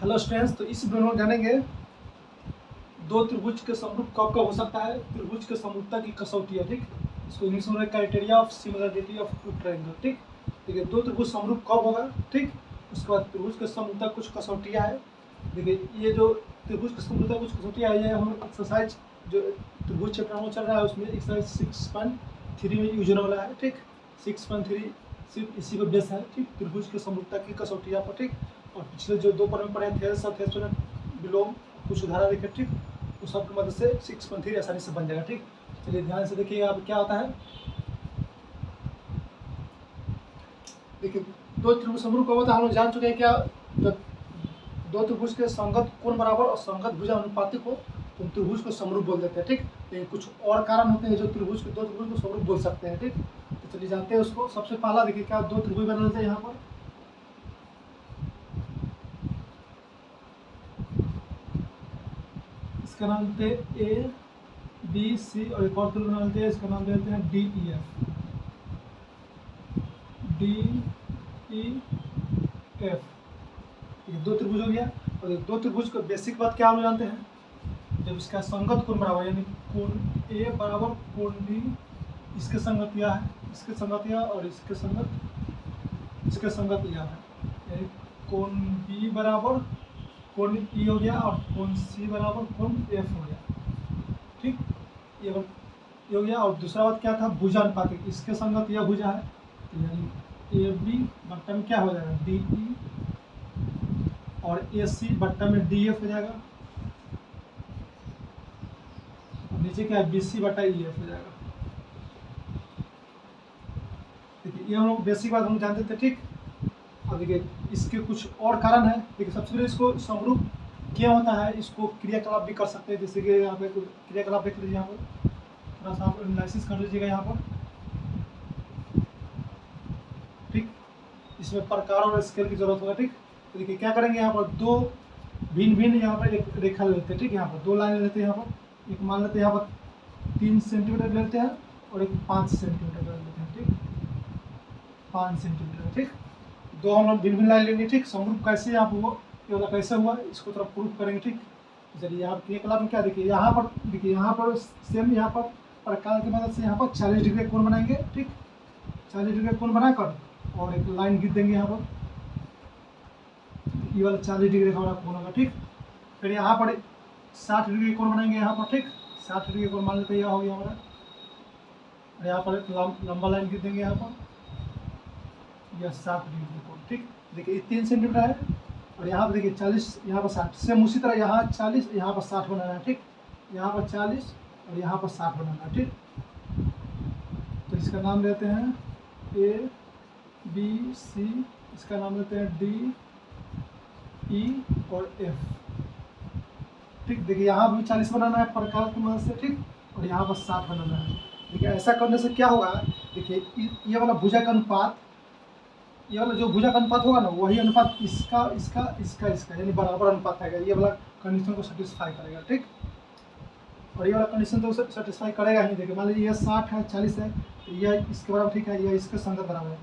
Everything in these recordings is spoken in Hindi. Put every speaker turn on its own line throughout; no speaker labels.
हेलो स्टूडेंट्स, तो इस वीडियो में जानेंगे दो त्रिभुज के समरूप कब कब हो सकता है। त्रिभुज के समरूपता की कसौटी है, ठीक। इसको इंग्लिश में criteria of similarity of two triangle, ठीक। देखिए दो त्रिभुज समरूप कब होगा, ठीक। उसके बाद त्रिभुज के समरूपता कुछ कसौटियाँ है। देखिए ये जो त्रिभुज के समरूपता कुछ कसौटियाँ है, ये हम एक्सरसाइज जो त्रिभुज चैप्टर में चल रहा है उसमें एक्सरसाइज 6.3 में यूज होने वाला है, ठीक। 6.3 सिर्फ इसी पर बेस है, ठीक। त्रिभुज के समरूपता की कसौटियाँ पर, ठीक। और पिछले जो दो पर पढ़े थे विलोम कुछ उदाहरण देखे, ठीक। उस सब की मदद से 6.3 आसानी से बन जाएगा, ठीक। चलिए ध्यान से देखिए अब क्या होता है। देखिए दो त्रिभुज समरूप कब होता है हम लोग जान चुके हैं। क्या जब दो त्रिभुज के संगत कोण बराबर और संगत भुजा अनुपातिक हो तो हम त्रिभुज को समरूप बोल देते हैं, ठीक। लेकिन कुछ और कारण होते हैं जो त्रिभुज के दो त्रिभुज को समरूप बोल सकते हैं, ठीक। तो चलिए जानते हैं उसको। सबसे पहला देखिए क्या दो त्रिभुज बना लेते हैं यहाँ पर। इसका नाम देते हैं ए बी सी और एक और त्रिभुज बना लेते हैं, इसका नाम देते हैं D E F. D E F, ये दो त्रिभुज हो गया। और दो त्रिभुज का बेसिक बात क्या हम जानते हैं, जब इसका संगत कोण बराबर यानी कोण ए बराबर कोण बी, इसके संगत यह है, इसके संगत यह और इसके संगत यह है, यानी कोण बी बराबर कोण ई हो गया और कोण सी बराबर कोण एफ हो गया, ठीक। ये हो गया। और दूसरा बात क्या था, भुजा अनुपातिक, इसके संगत यह भुजा है यानी ए बी बट्टा में क्या हो जाएगा डी ई और ए सी बट्टा में डी एफ हो जाएगा और नीचे क्या है बी सी बट्टा ई एफ हो जाएगा। देखिए ये हम लोग बेसिक बात हम जानते थे, ठीक। और देखिए इसके कुछ और कारण है। देखिए सबसे पहले इसको समरूप क्या होता है, इसको क्रियाकलाप भी कर सकते हैं। जैसे कि यहाँ पे क्रियाकलाप देख लीजिए, यहाँ पर थोड़ा सा आप एनालिसिस कर लीजिएगा यहाँ पर, ठीक। इसमें प्रकार और स्केल की जरूरत होगा, ठीक। तो देखिए क्या करेंगे, यहाँ पर दो भिन्न भिन्न यहाँ पर एक रेखा लेते हैं, ठीक। यहाँ पर दो लाइन लेते हैं, यहाँ पर एक मान लेते हैं यहाँ पर 3 सेंटीमीटर लेते हैं और एक 5 सेंटीमीटर लेते हैं, ठीक। 5 सेंटीमीटर, ठीक। दो हम लोग भिन्न भिन्न लाइन लेंगे, ठीक। समरूप कैसे यहाँ पर हुआ, ये वाला कैसे हुआ इसको थोड़ा प्रूफ करेंगे, ठीक। चलिए यहाँ क्रियाकलाप में क्या देखिए, यहाँ पर देखिए यहाँ पर सेम यहाँ पर प्रकार की मदद से यहाँ पर 40 डिग्री कोण बनाएंगे, ठीक। 40 डिग्री कोण बनाकर और एक लाइन खींच देंगे यहाँ पर, ये वाला 40 डिग्री का कोण होगा, ठीक। फिर यहाँ पर 60 डिग्री कोण बनाएंगे यहाँ पर, ठीक। 60 डिग्री कोण मान लेते हैं, यह हो गया हमारा। और यहाँ पर एक लंबा लाइन खींच देंगे यहाँ पर, यह 60 डिग्री कोण, ठीक। देखिए ये 3 सेंटीमीटर है और यहाँ पर देखिए 40, यहाँ पर 60। सेम उसी तरह यहाँ 40 यहाँ पर 60 बनाना है, ठीक। यहाँ पर 40 और यहाँ पर 60 बनाना है, ठीक। तो इसका नाम लेते हैं ए बी सी, इसका नाम लेते हैं डी ई और एफ, ठीक। देखिए यहाँ भी 40 बनाना है प्रकार की मदद से, ठीक। और यहाँ पर 60 बनाना है। देखिए ऐसा करने से क्या होगा, देखिए ये वाला भुजा का अनुपात, ये वाला जो भुजा का अनुपात होगा ना, वही अनुपात इसका इसका इसका इसका यानी बराबर अनुपात आएगा। ये वाला कंडीशन को सेटिस्फाई करेगा, ठीक। और ये वाला कंडीशन तो सेटिस्फाई करेगा ही। देखिए मान लीजिए ये 60 है 40 है तो यह इसके बराबर, ठीक है, यह इसके संगत बराबर है।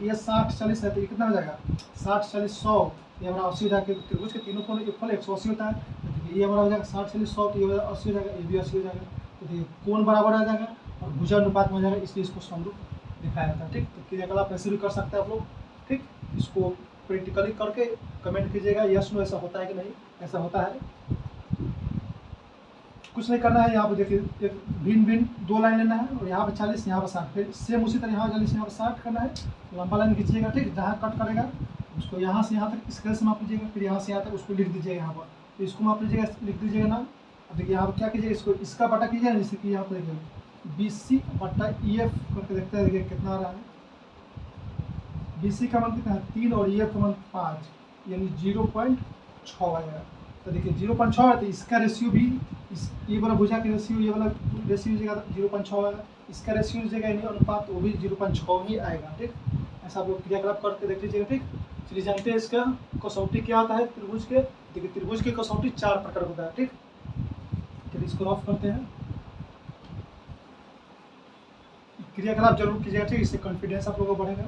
ये 60 40 है तो ये कितना हो जाएगा 60 40 100, ये हमारा 80 हो जाएगा। त्रिभुज के तीनों कोण इक्वल 180 होता है, तो देखिए ये हमारा हो जाएगा 60 40 100, तो ये 80 हो जाएगा, ये भी 80 हो जाएगा। तो देखिए कोण बराबर आ जाएगा और भुजा अनुपात में हो जाएगा, इसलिए इसको समरूप दिखाया जाता है, ठीक। तो क्रियाकलाप ऐसे भी कर सकते हैं आप लोग, ठीक। इसको प्रैक्टिकली करके कमेंट कीजिएगा यस नो ऐसा होता है कि नहीं, ऐसा होता है। कुछ नहीं करना है, यहाँ पर देखिए एक भिन्न भिन्न दो लाइन लेना है और यहाँ पर 40 यहाँ पर 60, फिर सेम उसी तरह यहाँ 40 यहाँ पर 60 करना है। लंबा लाइन खींचिएगा, ठीक। जहाँ कट करेगा उसको यहाँ से यहाँ तक स्केल से माप लीजिएगा, फिर यहाँ से यहाँ तक उसको लिख दीजिएगा यहाँ पर, तो इसको माप लीजिएगा, लिख दीजिएगा नाम। अब देखिए यहाँ पर क्या कीजिएगा, इसको इसका बटा कीजिएगा, जैसे कि यहाँ पर देखिए बी सी बटा ई एफ करके देखते हैं, देखिए कितना आ रहा है। बी सी का मान कितना है 3 और ई एफ का मान 5 यानी 0.6 आएगा। तो देखिए 0.6 है तो इसका रेशियो भी इस ये वाला भुजा का रेशियो, ये वाला रेशियो हो जाएगा 0.6 आएगा। इसका रेशियो हो जाएगा यानी अनुपात, वो भी 0.6 ही आएगा, ठीक। ऐसा आप लोग क्रियाकलाप करके देख लीजिएगा, ठीक। चलिए जानते हैं इसका कसौटी क्या होता है त्रिभुज के। देखिए त्रिभुज की कसौटी 4 प्रकार होता है, ठीक। चलिए इसको ऑफ करते हैं। क्रियाकलाप जरूर कीजिएगा, ठीक। इससे कॉन्फिडेंस आप लोगों को बढ़ेगा।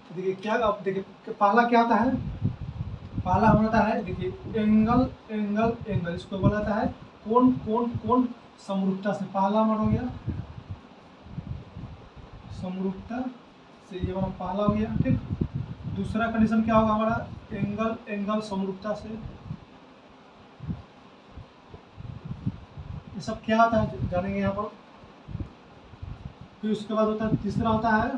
तो देखिए क्या आप देखिए पहला क्या होता है, पहला हमारा आता है, देखिए एंगल एंगल एंगल, इसको बोला जाता है कोण कोण कोण समरूपता से। पहला हमारा हो गया समरूपता से, ये हमारा पहला हो गया। ठीक, दूसरा कंडीशन क्या होगा हमारा, एंगल एंगल समरूपता से। ये सब क्या होता है जानेंगे यहाँ पर। फिर उसके बाद होता है, तीसरा होता है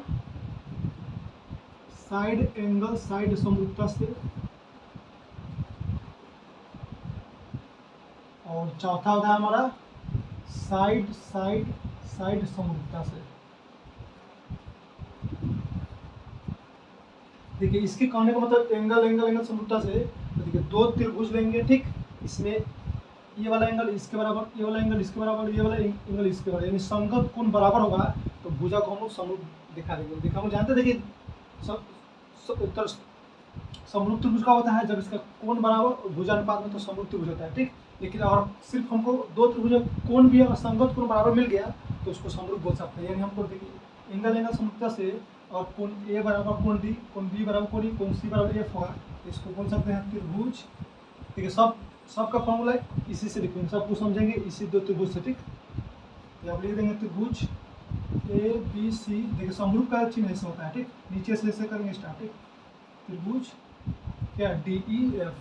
साइड एंगल साइड समरूपता से, और चौथा होता है हमारा साइड साइड साइड समरूपता से। देखिए इसके कहने का मतलब एंगल एंगल एंगल समरूपता से, तो देखिए दो त्रिभुज लेंगे, ठीक, इसमें ये वाला एंगल इसके बराबर, ये वाला एंगल इसके बराबर, ये वाला एंगल इसके बराबर, यानी संगत कोण बराबर होगा तो भुजा को हम लोग समरूप दिखा देंगे। देखा हम जानते देखिए उत्तर समरूप त्रिभुज का होता है जब इसका कोण बराबर और भुजानुपात में, तो समरूप त्रिभुज होता है। ठीक, लेकिन और सिर्फ हमको दो त्रिभुज कोण भी और संगत कोण बराबर मिल गया तो उसको समरूप बोल सकते हैं। यानी हमको देखिए एंगल एंगल समरूपता से और कोण ए बराबर कोण डी, कोण बी बराबर कोण ई, कोण सी बराबर एफ होगा, इसको बोल सकते हैं त्रिभुज। ठीक है, सबका फॉर्मूला इसी से लिखेंगे, सब कुछ समझेंगे इसी दो त्रिभुज से। ठीक, तो आप लिख देंगे त्रिभुज ए बी सी। देखिए समरूप का चिन्ह ऐसे होता है। ठीक, नीचे से ऐसे करेंगे स्टार्ट। ठीक, त्रिभुज क्या डी ई एफ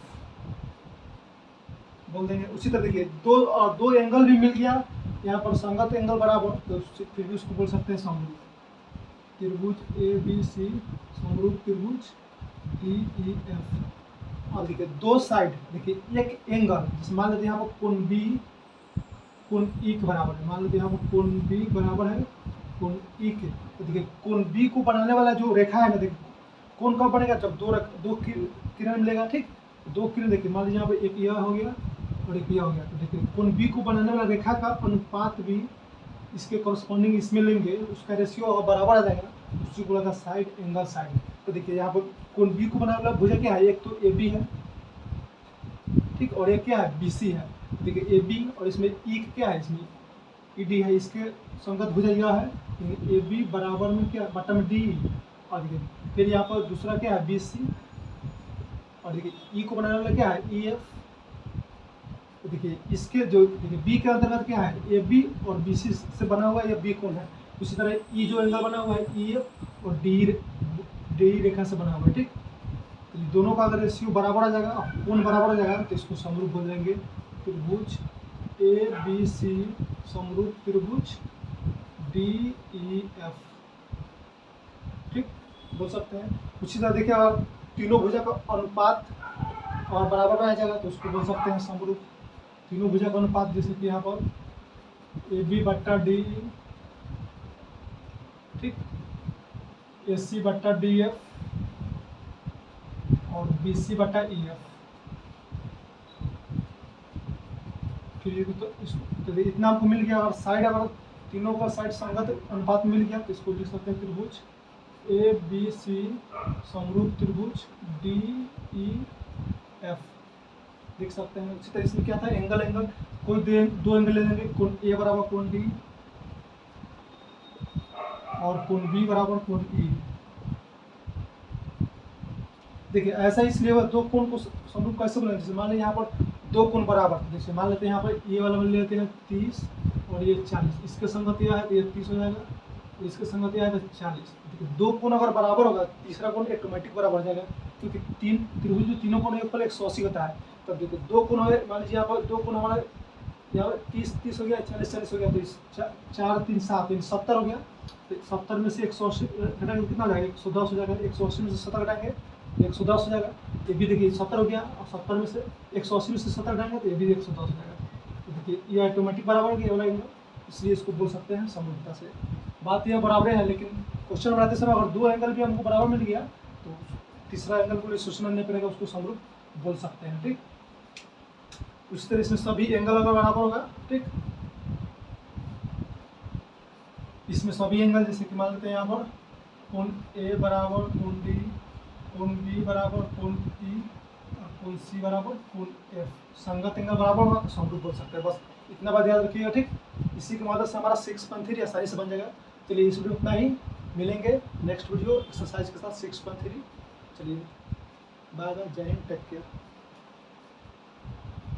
बोल देंगे। उसी तरह देखिए दो एंगल भी मिल गया यहाँ पर, संगत एंगल बराबर, तो फिर भी उसको बोल सकते हैं समरूप। त्रिभुज ए बी सी समरूप त्रिभुज डी ई एफ। और देखिए दो साइड, देखिए एक एंगल, जैसे मान लेते हैं यहाँ पर कोण बी कोण ई के बराबर है, मान लेते हैं यहाँ पर कोण बी बराबर है कोण ई के, तो देखिए कोण बी को बनाने वाला जो रेखा है ना, देखिए कोण कब बनेगा जब दो किरण मिलेगा। ठीक, दो किरण देखिए मान लीजिए यहाँ पर एक यह हो गया और एक यह हो गया, तो देखिए कोण बी को बनाने वाला रेखा का अनुपात भी इसके कॉरस्पॉन्डिंग इसमें लेंगे, उसका रेशियो बराबर आ जाएगा, उसी को बोला साइड एंगल साइड। तो देखिए यहाँ पर कोण बी को बनाने वाला भुजा क्या है, एक तो ए बी है, ठीक, और एक क्या है बी सी है। देखिए ए बी और इसमें ई क्या है, इसमें ई डी है, इसके संगत भुजा यह है, ए बी बराबर में क्या बटा में डी। और देखिए फिर यहाँ पर दूसरा क्या है बी सी, और देखिए ई को बनाने वाला क्या है ई एफ। तो देखिए इसके जो देखिए बी के अंतर्गत क्या है ए बी और बी सी से बना हुआ यह बी कोण है। उसी तरह ई जो एंगल बना हुआ है ई एफ और डी रेखा से बना हुआ है। ठीक, तो दोनों का अगर रेशियो बराबर आ जाएगा, कोण बराबर आ जाएगा, तो इसको समरूप बोल देंगे। त्रिभुज ए बी सी समरूप त्रिभुज डी ई एफ। ठीक, बोल सकते हैं। उसी तरह देखिए अगर तीनों भुजा का अनुपात और बराबर में आ जाएगा तो उसको बोल सकते हैं समरूप। तीनों भुजा का अनुपात जैसे कि यहाँ पर ए बी बट्टा डी, ठीक, ए सी बट्टा डी एफ और बी सी बट्टा ई एफ। फिर तो इतना आपको मिल गया। और साइड अगर तीनों का साइड संगत अनुपात मिल गया तो इसको लिख सकते हैं त्रिभुज ए बी सी समरूप त्रिभुज डी ई एफ लिख सकते हैं। इसी तरह इसमें क्या था एंगल एंगल, कोई दो एंगल ले लेंगे, कोण ए बराबर कोण डी और कोण बी बराबर कोण ई। देखिए ऐसा इसलिए दो कोण को समरूप कैसे बनाए, जैसे मान लीजिए यहाँ पर दो कोण बराबर, जैसे मान लेते हैं यहाँ पर ये वाला मान लेते हैं 30 और ये 40, इसके संगत यह है तो ये 30 हो जाएगा, इसके संगत यह है तो 40। देखिए दो कोण अगर बराबर होगा तीसरा कोण ऑटोमेटिक बराबर हो जाएगा, क्योंकि तीन त्रिभुज जो तीनों कोण एक 180 होता है। तब देखिए दो कोण है, मान लीजिए यहाँ पर दो कोण हमारा यहाँ पर 30 हो गया, 40 हो गया, तो 4 3 7 70 हो गया। तो 70 में से 180 घटाएंगे कितना जाएगा 110 हो जाएगा, 180 में से 70 घटाएंगे 110 हो जाएगा। ये भी देखिए 70 हो गया और 70 में से 180 में से 70 घटाएंगे तो ये भी 110 हो जाएगा। तो देखिए ये ऑटोमेटिक बराबर हो गया वाला एंगल, इसलिए इसको बोल सकते हैं समरूपता से। बात यह बराबर है, लेकिन क्वेश्चन बनाते समय अगर दो एंगल भी हमको बराबर मिल गया तो तीसरा एंगल को सोचना नहीं पड़ेगा, उसको समरूप बोल सकते हैं। ठीक, उस तरह से सभी एंगल अगर बराबर होगा, ठीक, इसमें सभी एंगल जैसे कि मान लेते हैं यहाँ पर कोण ए बराबर कोण डी, कोण बी बराबर कोण ई और कोण सी बराबर कोण एफ, संगत एंगल बराबर होगा तो समरूप बोल सकते हैं। बस इतना बात याद रखिएगा। ठीक, इसी की मदद से हमारा 6.3 आसानी से बन जाएगा। चलिए इस वीडियो उतना ही, मिलेंगे नेक्स्ट वीडियो एक्सरसाइज के साथ 6.3। चलिए बाय बाय, जय हिंद, टेक केयर।